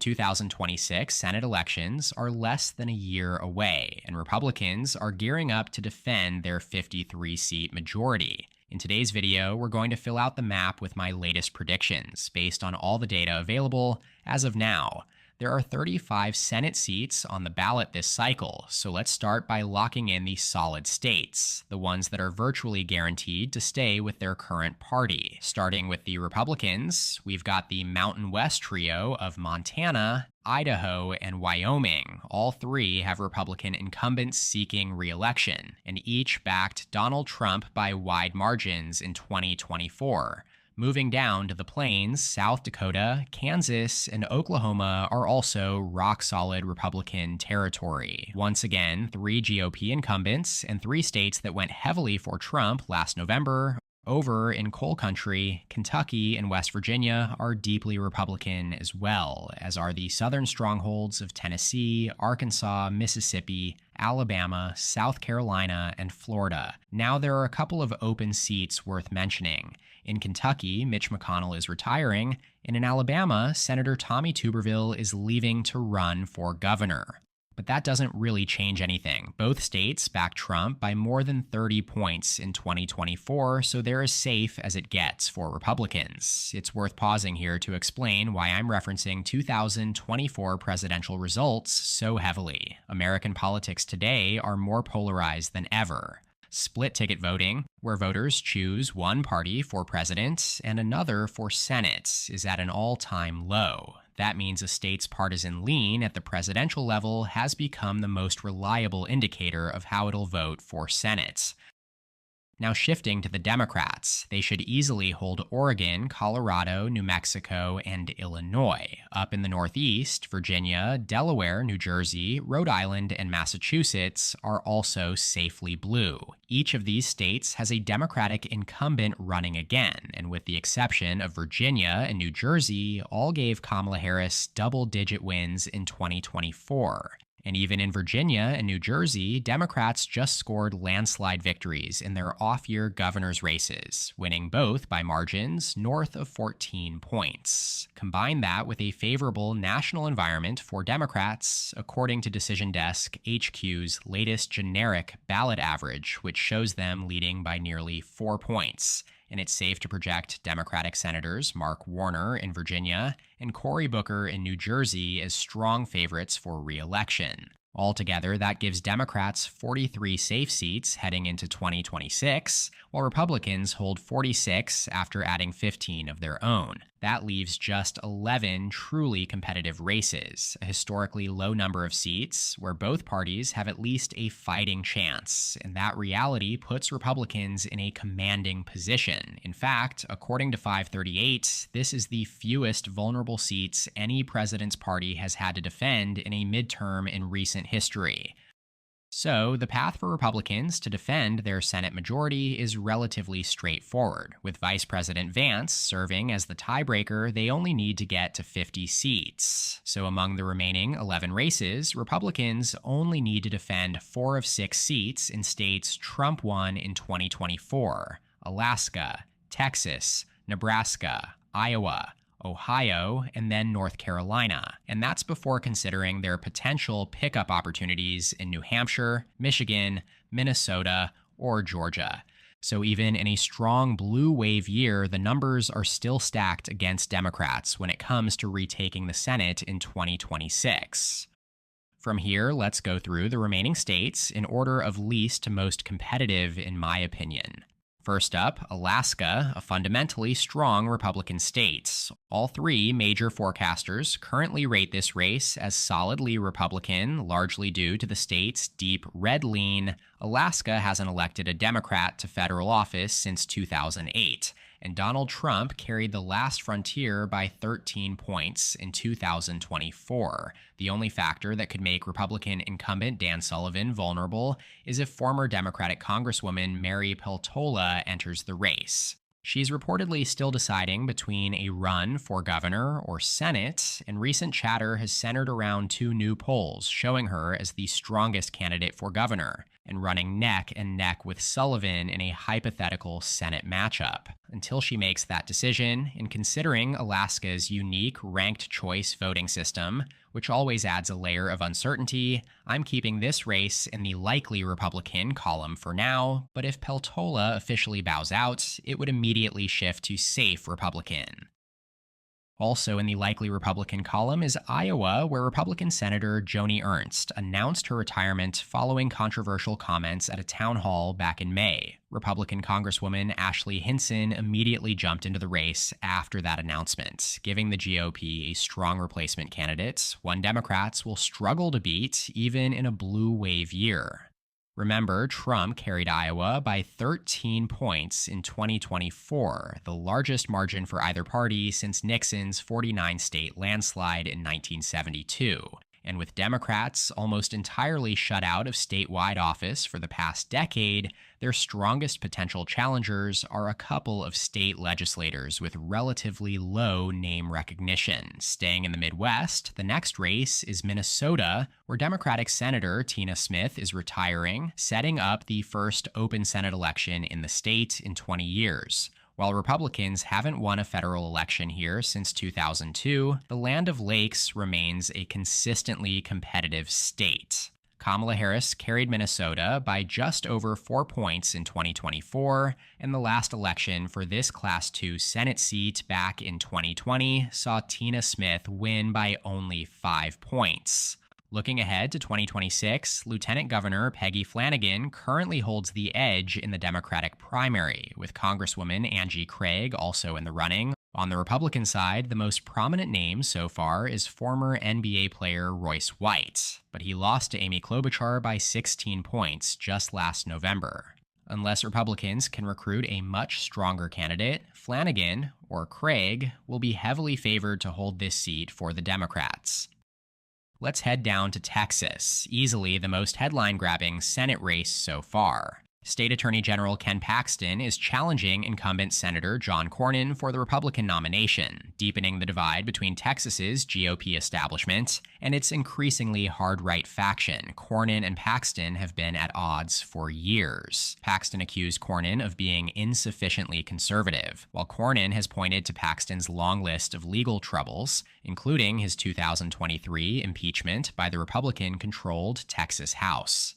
The 2026 Senate elections are less than a year away, and Republicans are gearing up to defend their 53-seat majority. In today's video, we're going to fill out the map with my latest predictions based on all the data available as of now. There are 35 Senate seats on the ballot this cycle, so let's start by locking in the solid states, the ones that are virtually guaranteed to stay with their current party. Starting with the Republicans, we've got the Mountain West trio of Montana, Idaho, and Wyoming. All three have Republican incumbents seeking re-election, and each backed Donald Trump by wide margins in 2024. Moving down to the plains, South Dakota, Kansas, and Oklahoma are also rock-solid Republican territory. Once again, 3 GOP incumbents and 3 states that went heavily for Trump last November. Over in coal country, Kentucky and West Virginia are deeply Republican as well, as are the southern strongholds of Tennessee, Arkansas, Mississippi, Alabama, South Carolina, and Florida. Now there are a couple of open seats worth mentioning. In Kentucky, Mitch McConnell is retiring, and in Alabama, Senator Tommy Tuberville is leaving to run for governor. But that doesn't really change anything. Both states backed Trump by more than 30 points in 2024, so they're as safe as it gets for Republicans. It's worth pausing here to explain why I'm referencing 2024 presidential results so heavily. American politics today are more polarized than ever. Split-ticket voting, where voters choose one party for president and another for Senate, is at an all-time low. That means a state's partisan lean at the presidential level has become the most reliable indicator of how it'll vote for Senate. Now shifting to the Democrats, they should easily hold Oregon, Colorado, New Mexico, and Illinois. Up in the Northeast, Virginia, Delaware, New Jersey, Rhode Island, and Massachusetts are also safely blue. Each of these states has a Democratic incumbent running again, and with the exception of Virginia and New Jersey, all gave Kamala Harris double-digit wins in 2024. And even in Virginia and New Jersey, Democrats just scored landslide victories in their off-year governor's races, winning both by margins north of 14 points. Combine that with a favorable national environment for Democrats, according to Decision Desk HQ's latest generic ballot average, which shows them leading by nearly 4 points. And it's safe to project Democratic Senators Mark Warner in Virginia and Cory Booker in New Jersey as strong favorites for re-election. Altogether, that gives Democrats 43 safe seats heading into 2026, while Republicans hold 46 after adding 15 of their own. That leaves just 11 truly competitive races, a historically low number of seats where both parties have at least a fighting chance, and that reality puts Republicans in a commanding position. In fact, according to 538, this is the fewest vulnerable seats any president's party has had to defend in a midterm in recent history. So, the path for Republicans to defend their Senate majority is relatively straightforward. With Vice President Vance serving as the tiebreaker, they only need to get to 50 seats. So among the remaining 11 races, Republicans only need to defend 4 of 6 seats in states Trump won in 2024: Alaska, Texas, Nebraska, Iowa, Ohio, and then North Carolina. And that's before considering their potential pickup opportunities in New Hampshire, Michigan, Minnesota, or Georgia. So even in a strong blue wave year, the numbers are still stacked against Democrats when it comes to retaking the Senate in 2026. From here, let's go through the remaining states in order of least to most competitive, in my opinion. First up, Alaska, a fundamentally strong Republican state. All 3 major forecasters currently rate this race as solidly Republican, largely due to the state's deep red lean. Alaska hasn't elected a Democrat to federal office since 2008, and Donald Trump carried the last frontier by 13 points in 2024. The only factor that could make Republican incumbent Dan Sullivan vulnerable is if former Democratic Congresswoman Mary Peltola enters the race. She's reportedly still deciding between a run for governor or Senate, and recent chatter has centered around 2 new polls showing her as the strongest candidate for governor. and running neck and neck with Sullivan in a hypothetical Senate matchup. Until she makes that decision, and considering Alaska's unique ranked choice voting system, which always adds a layer of uncertainty, I'm keeping this race in the likely Republican column for now, but if Peltola officially bows out, it would immediately shift to safe Republican. Also in the likely Republican column is Iowa, where Republican Senator Joni Ernst announced her retirement following controversial comments at a town hall back in May. Republican Congresswoman Ashley Hinson immediately jumped into the race after that announcement, giving the GOP a strong replacement candidate, one Democrats will struggle to beat even in a blue wave year. Remember, Trump carried Iowa by 13 points in 2024, the largest margin for either party since Nixon's 49-state landslide in 1972. And with Democrats almost entirely shut out of statewide office for the past decade, their strongest potential challengers are a couple of state legislators with relatively low name recognition. Staying in the Midwest, the next race is Minnesota, where Democratic Senator Tina Smith is retiring, setting up the first open Senate election in the state in 20 years. While Republicans haven't won a federal election here since 2002, the Land of Lakes remains a consistently competitive state. Kamala Harris carried Minnesota by just over 4 points in 2024, and the last election for this Class 2 Senate seat back in 2020 saw Tina Smith win by only 5 points. Looking ahead to 2026, Lieutenant Governor Peggy Flanagan currently holds the edge in the Democratic primary, with Congresswoman Angie Craig also in the running. On the Republican side, the most prominent name so far is former NBA player Royce White, but he lost to Amy Klobuchar by 16 points just last November. Unless Republicans can recruit a much stronger candidate, Flanagan, or Craig, will be heavily favored to hold this seat for the Democrats. Let's head down to Texas, easily the most headline-grabbing Senate race so far. State Attorney General Ken Paxton is challenging incumbent Senator John Cornyn for the Republican nomination, deepening the divide between Texas's GOP establishment and its increasingly hard-right faction. Cornyn and Paxton have been at odds for years. Paxton accused Cornyn of being insufficiently conservative, while Cornyn has pointed to Paxton's long list of legal troubles, including his 2023 impeachment by the Republican-controlled Texas House.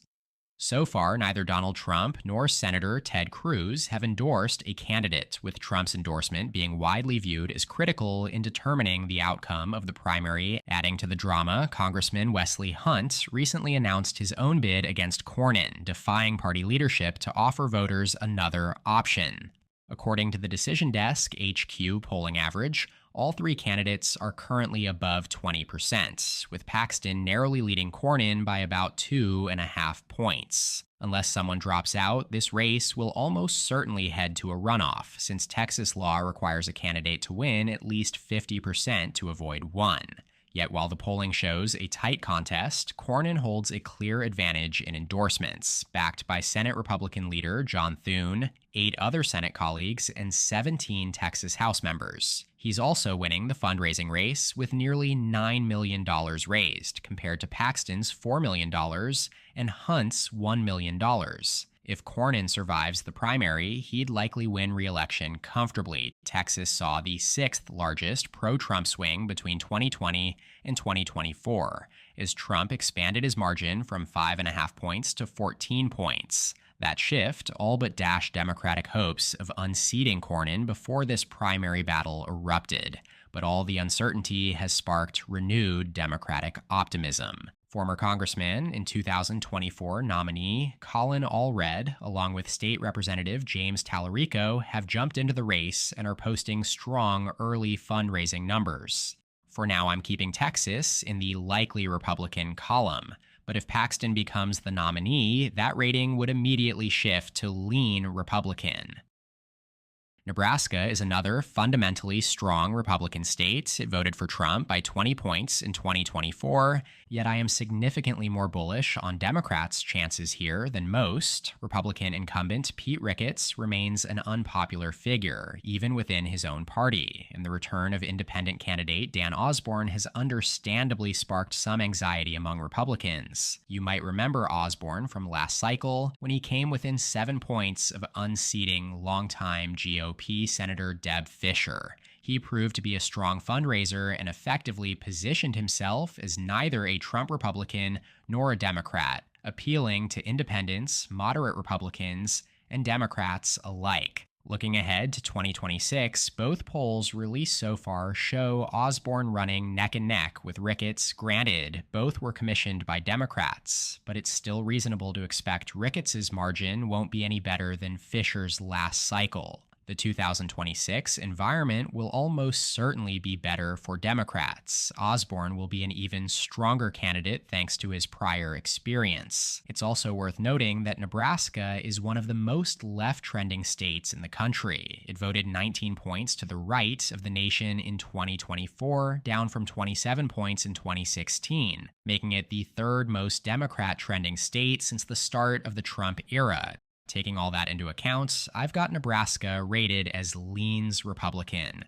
So far, neither Donald Trump nor Senator Ted Cruz have endorsed a candidate, with Trump's endorsement being widely viewed as critical in determining the outcome of the primary. Adding to the drama, Congressman Wesley Hunt recently announced his own bid against Cornyn, defying party leadership to offer voters another option. According to the Decision Desk HQ polling average, all three candidates are currently above 20%, with Paxton narrowly leading Cornyn by about 2.5 points. Unless someone drops out, this race will almost certainly head to a runoff, since Texas law requires a candidate to win at least 50% to avoid one. Yet while the polling shows a tight contest, Cornyn holds a clear advantage in endorsements, backed by Senate Republican leader John Thune, 8 other Senate colleagues, and 17 Texas House members. He's also winning the fundraising race with nearly $9 million raised, compared to Paxton's $4 million and Hunt's $1 million. If Cornyn survives the primary, he'd likely win re-election comfortably. Texas saw the 6th largest pro-Trump swing between 2020 and 2024, as Trump expanded his margin from 5.5 points to 14 points. That shift all but dashed Democratic hopes of unseating Cornyn before this primary battle erupted, but all the uncertainty has sparked renewed Democratic optimism. Former Congressman and 2024 nominee Colin Allred, along with State Representative James Tallarico, have jumped into the race and are posting strong early fundraising numbers. For now, I'm keeping Texas in the likely Republican column, but if Paxton becomes the nominee, that rating would immediately shift to lean Republican. Nebraska is another fundamentally strong Republican state. It voted for Trump by 20 points in 2024, yet I am significantly more bullish on Democrats' chances here than most. Republican incumbent Pete Ricketts remains an unpopular figure, even within his own party, and the return of independent candidate Dan Osborne has understandably sparked some anxiety among Republicans. You might remember Osborne from last cycle, when he came within 7 points of unseating longtime GOP Senator Deb Fischer. He proved to be a strong fundraiser and effectively positioned himself as neither a Trump Republican nor a Democrat, appealing to independents, moderate Republicans, and Democrats alike. Looking ahead to 2026, both polls released so far show Osborne running neck and neck with Ricketts. Granted, both were commissioned by Democrats, but it's still reasonable to expect Ricketts' margin won't be any better than Fischer's last cycle. The 2026 environment will almost certainly be better for Democrats. Osborne will be an even stronger candidate thanks to his prior experience. It's also worth noting that Nebraska is one of the most left-trending states in the country. It voted 19 points to the right of the nation in 2024, down from 27 points in 2016, making it the third most Democrat-trending state since the start of the Trump era. Taking all that into account, I've got Nebraska rated as leans Republican.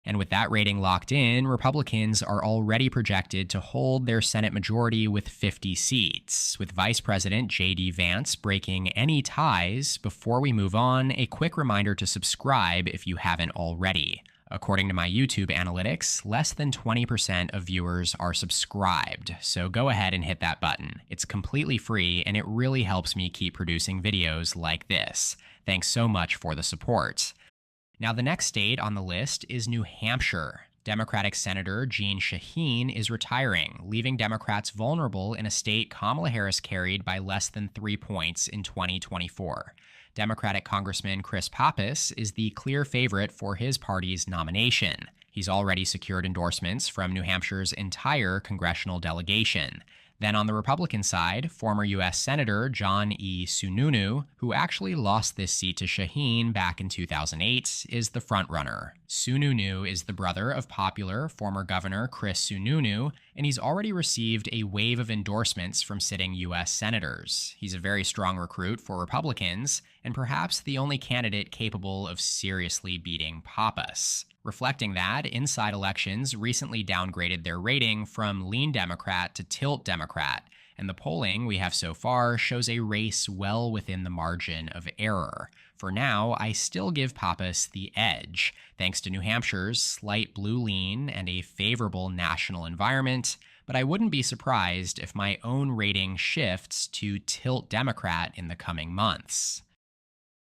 And with that rating locked in, Republicans are already projected to hold their Senate majority with 50 seats, with Vice President J.D. Vance breaking any ties. Before we move on, a quick reminder to subscribe if you haven't already. According to my YouTube analytics, less than 20% of viewers are subscribed, so go ahead and hit that button. It's completely free, and it really helps me keep producing videos like this. Thanks so much for the support. Now, the next state on the list is New Hampshire. Democratic Senator Jeanne Shaheen is retiring, leaving Democrats vulnerable in a state Kamala Harris carried by less than 3 points in 2024. Democratic Congressman Chris Pappas is the clear favorite for his party's nomination. He's already secured endorsements from New Hampshire's entire congressional delegation. Then on the Republican side, former U.S. Senator John E. Sununu, who actually lost this seat to Shaheen back in 2008, is the frontrunner. Sununu is the brother of popular former Governor Chris Sununu, and he's already received a wave of endorsements from sitting U.S. senators. He's a very strong recruit for Republicans, and perhaps the only candidate capable of seriously beating Pappas. Reflecting that, Inside Elections recently downgraded their rating from lean Democrat to tilt Democrat, and the polling we have so far shows a race well within the margin of error. For now, I still give Pappas the edge, thanks to New Hampshire's slight blue lean and a favorable national environment, but I wouldn't be surprised if my own rating shifts to tilt Democrat in the coming months.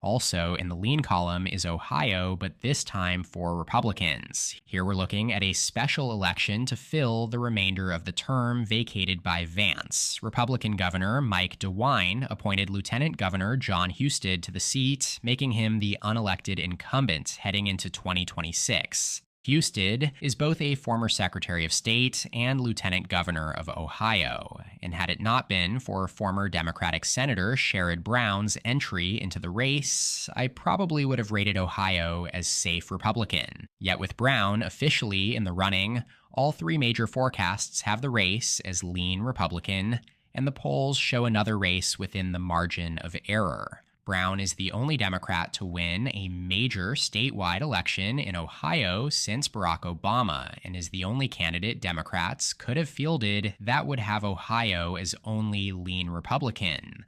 Also in the lean column is Ohio, but this time for Republicans. Here we're looking at a special election to fill the remainder of the term vacated by Vance. Republican Governor Mike DeWine appointed Lieutenant Governor John Husted to the seat, making him the unelected incumbent heading into 2026. Husted is both a former Secretary of State and Lieutenant Governor of Ohio, and had it not been for former Democratic Senator Sherrod Brown's entry into the race, I probably would have rated Ohio as safe Republican. Yet with Brown officially in the running, all three major forecasts have the race as lean Republican, and the polls show another race within the margin of error. Brown is the only Democrat to win a major statewide election in Ohio since Barack Obama, and is the only candidate Democrats could have fielded that would have Ohio as only lean Republican.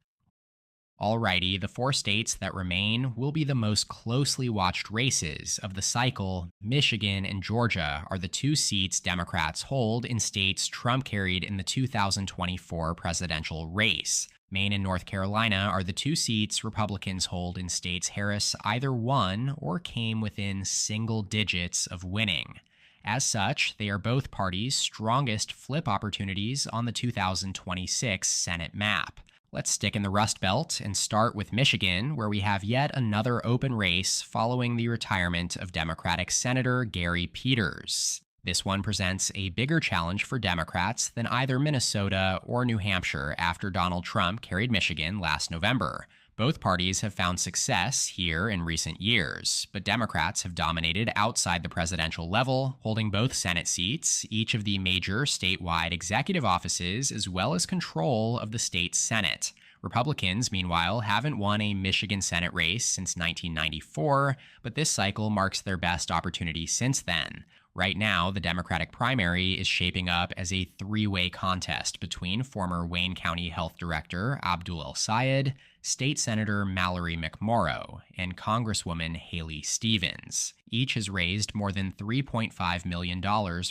Alrighty, the 4 states that remain will be the most closely watched races of the cycle. Michigan and Georgia are the 2 seats Democrats hold in states Trump carried in the 2024 presidential race. Maine and North Carolina are the 2 seats Republicans hold in states Harris either won or came within single digits of winning. As such, they are both parties' strongest flip opportunities on the 2026 Senate map. Let's stick in the Rust Belt and start with Michigan, where we have yet another open race following the retirement of Democratic Senator Gary Peters. This one presents a bigger challenge for Democrats than either Minnesota or New Hampshire after Donald Trump carried Michigan last November. Both parties have found success here in recent years, but Democrats have dominated outside the presidential level, holding both Senate seats, each of the major statewide executive offices, as well as control of the state Senate. Republicans, meanwhile, haven't won a Michigan Senate race since 1994, but this cycle marks their best opportunity since then. Right now, the Democratic primary is shaping up as a three-way contest between former Wayne County Health Director Abdul El-Sayed, State Senator Mallory McMorrow, and Congresswoman Haley Stevens. Each has raised more than $3.5 million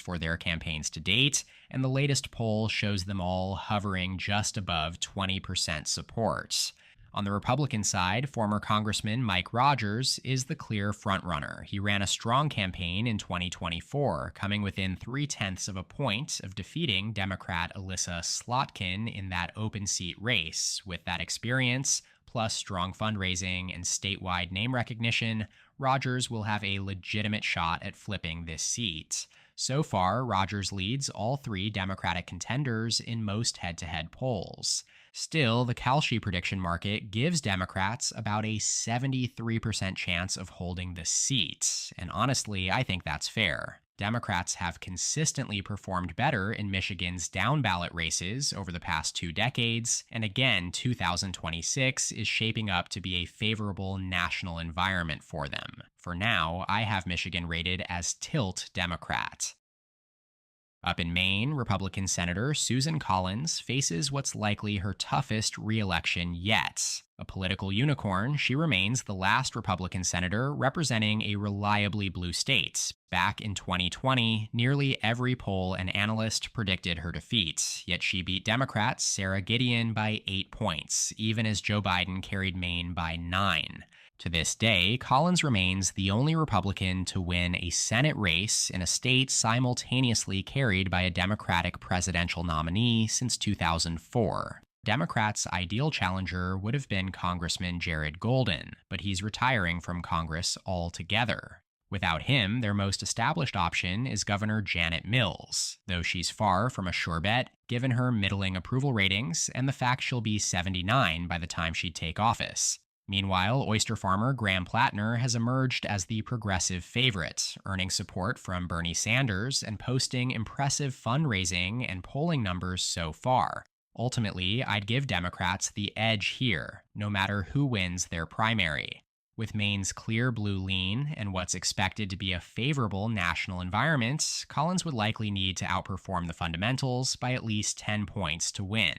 for their campaigns to date, and the latest poll shows them all hovering just above 20% support. On the Republican side, former Congressman Mike Rogers is the clear frontrunner. He ran a strong campaign in 2024, coming within 0.3 of a point of defeating Democrat Alyssa Slotkin in that open seat race. With that experience, plus strong fundraising and statewide name recognition, Rogers will have a legitimate shot at flipping this seat. So far, Rogers leads all three Democratic contenders in most head-to-head polls. Still, the Kalshi prediction market gives Democrats about a 73% chance of holding the seat, and honestly, I think that's fair. Democrats have consistently performed better in Michigan's down-ballot races over the past 2 decades, and again, 2026 is shaping up to be a favorable national environment for them. For now, I have Michigan rated as tilt Democrat. Up in Maine, Republican Senator Susan Collins faces what's likely her toughest re-election yet. A political unicorn, she remains the last Republican senator representing a reliably blue state. Back in 2020, nearly every poll and analyst predicted her defeat, yet she beat Democrat Sarah Gideon by 8 points, even as Joe Biden carried Maine by 9. To this day, Collins remains the only Republican to win a Senate race in a state simultaneously carried by a Democratic presidential nominee since 2004. Democrats' ideal challenger would have been Congressman Jared Golden, but he's retiring from Congress altogether. Without him, their most established option is Governor Janet Mills, though she's far from a sure bet given her middling approval ratings and the fact she'll be 79 by the time she'd take office. Meanwhile, oyster farmer Graham Plattner has emerged as the progressive favorite, earning support from Bernie Sanders and posting impressive fundraising and polling numbers so far. Ultimately, I'd give Democrats the edge here, no matter who wins their primary. With Maine's clear blue lean and what's expected to be a favorable national environment, Collins would likely need to outperform the fundamentals by at least 10 points to win.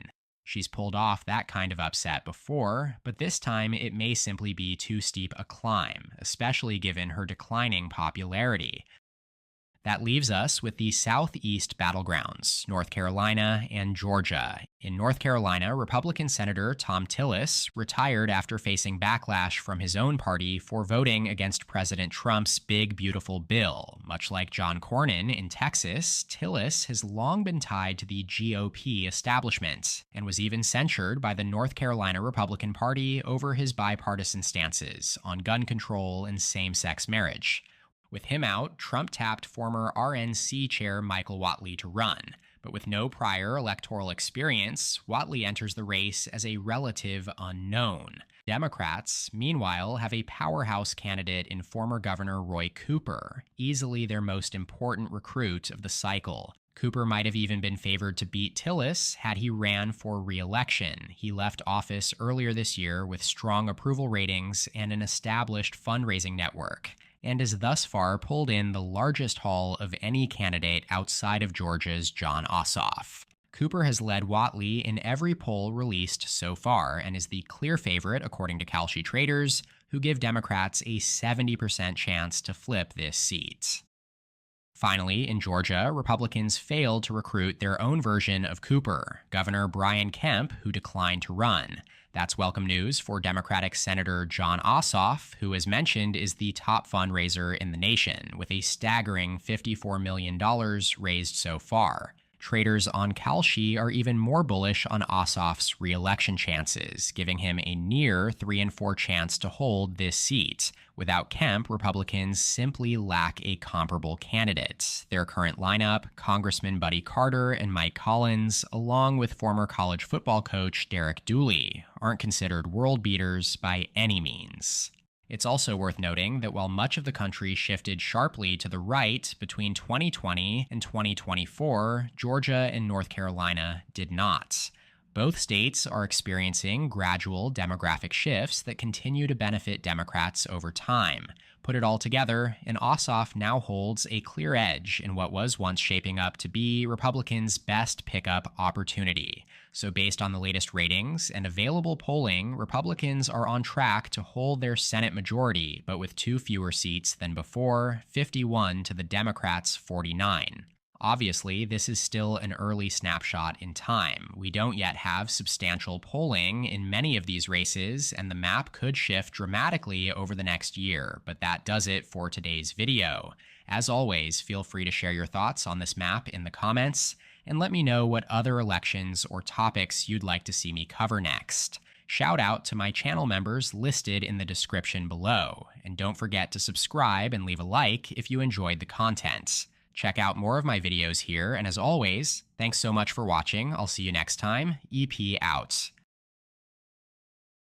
She's pulled off that kind of upset before, but this time it may simply be too steep a climb, especially given her declining popularity. That leaves us with the Southeast battlegrounds, North Carolina and Georgia. In North Carolina, Republican Senator Thom Tillis retired after facing backlash from his own party for voting against President Trump's Big Beautiful Bill. Much like John Cornyn in Texas, Tillis has long been tied to the GOP establishment and was even censured by the North Carolina Republican Party over his bipartisan stances on gun control and same-sex marriage. With him out, Trump tapped former RNC chair Michael Whatley to run. But with no prior electoral experience, Whatley enters the race as a relative unknown. Democrats, meanwhile, have a powerhouse candidate in former Governor Roy Cooper, easily their most important recruit of the cycle. Cooper might have even been favored to beat Tillis had he ran for re-election. He left office earlier this year with strong approval ratings and an established fundraising network, and has thus far pulled in the largest haul of any candidate outside of Georgia's Jon Ossoff. Cooper has led Whatley in every poll released so far and is the clear favorite according to Kalshi traders, who give Democrats a 70% chance to flip this seat. Finally, in Georgia, Republicans failed to recruit their own version of Cooper, Governor Brian Kemp, who declined to run. That's welcome news for Democratic Senator Jon Ossoff, who, as mentioned, is the top fundraiser in the nation, with a staggering $54 million raised so far. Traders on Kalshi are even more bullish on Ossoff's re-election chances, giving him a near 3 in 4 chance to hold this seat. Without Kemp, Republicans simply lack a comparable candidate. Their current lineup, Congressman Buddy Carter and Mike Collins, along with former college football coach Derek Dooley, aren't considered world beaters by any means. It's also worth noting that while much of the country shifted sharply to the right between 2020 and 2024, Georgia and North Carolina did not. Both states are experiencing gradual demographic shifts that continue to benefit Democrats over time. Put it all together, and Ossoff now holds a clear edge in what was once shaping up to be Republicans' best pickup opportunity. So based on the latest ratings and available polling, Republicans are on track to hold their Senate majority, but with 2 fewer seats than before, 51 to the Democrats' 49. Obviously, this is still an early snapshot in time. We don't yet have substantial polling in many of these races, and the map could shift dramatically over the next year, but that does it for today's video. As always, feel free to share your thoughts on this map in the comments, and let me know what other elections or topics you'd like to see me cover next. Shout out to my channel members listed in the description below, and don't forget to subscribe and leave a like if you enjoyed the content. Check out more of my videos here, and as always, thanks so much for watching. I'll see you next time. EP out.